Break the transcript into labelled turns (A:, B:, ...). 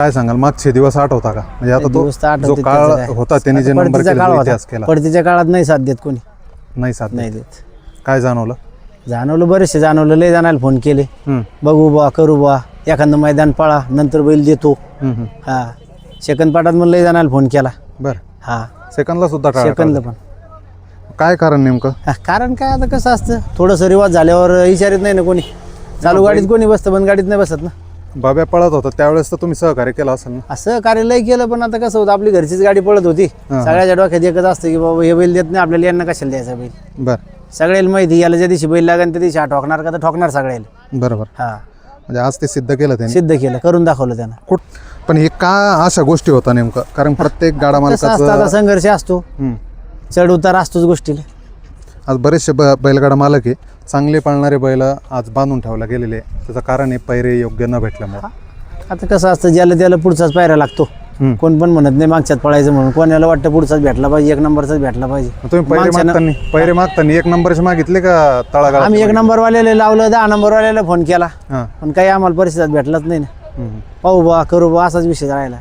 A: काय सांगाल मागचे दिवस आठवता का? म्हणजे आता
B: दिवस तर
A: तो जो
B: आठवतात
A: काळ
B: त्याचं काय.
A: होता त्यांनी जे
B: आता
A: नंबर
B: पडतीचा
A: केले,
B: काळ
A: जो
B: होता.
A: इतिहास केला,
B: पडतीच्या काळात नाही साथ देत कोणी,
A: नाही साथ
B: नाही
A: देत.
B: देत.
A: काय जाणवलं?
B: जाणवलं बरेचसे जाणवलं, लय जणाला फोन केले,
A: हम्म,
B: बघू बा करू बा एखादं मैदान पळा नंतर बैल देतो.
A: हम्म, हम्म.
B: हा सेकंद पाठात मग लय जणाला फोन केला.
A: बरं.
B: हा
A: सेकंदला सुद्धा टाळा
B: सेकंद
A: टाळा.
B: पण.
A: काय कारण नेमकं?
B: हा, कारण काय आता कसं असतं, थोडंसं रिवाज झाल्यावर इशारित नाही ना कोणी. चालू गाडीत कोणी बसतं, पण गाडीत नाही बसत ना.
A: बाब्या पळत होता त्यावेळेस तर तुम्ही सहकार्य केलं असेल ना?
B: असं कार्य लय केलं, पण आता कसं होतं, आपली घरचीच गाडी पळत होती.
A: हा.
B: सगळ्याच्या डोक्यात एकच असतं की बाबा हे बैल देत नाही आपल्याला, यांना कशाला द्यायचा बैल.
A: बरं,
B: सगळ्याला माहिती याला ज्या दिवशी बैल लागेल त्या दिवशी हा ठोकणार का तर ठोकणार सगळ्याला.
A: बरोबर.
B: हा
A: म्हणजे आज ते सिद्ध केलं त्यांनी.
B: सिद्ध केलं, करून दाखवलं त्यानं.
A: पण हे का अशा गोष्टी होता नेमकं? कारण प्रत्येक गाडा
B: कसं असतं,
A: मालकाचं
B: आता संघर्ष असतो,
A: हम्म.
B: चढ उतार असतोच गोष्टीला.
A: आज बरेचसे बैलगाडा मालक आहे, चांगले पळणारे बैल आज बांधून ठेवला गेलेले आहे. त्याचं कारण आहे पैरे योग्य न भेटल्यामुळे.
B: आता कसं असतं, ज्याला त्याला पुढचाच पायरा लागतो.
A: हम्म.
B: कोण पण म्हणत नाही मागच्यात पळायचं म्हणून, कोणाला वाटतं पुढचाच भेटला पाहिजे, एक नंबरचाच भेटला पाहिजे.
A: तुम्ही पैरे मागताना एक नंबरचे मागितले का तळागाळात?
B: आम्ही 1 नंबरवाल्याला लावलं, 10 नंबरवाल्याला फोन केला,
A: हां.
B: पण काही आम्हाला परिस्थितीत भेटलाच नाही ना.
A: हम्म.
B: पाहू बा करू बा असाच विषय राहिला.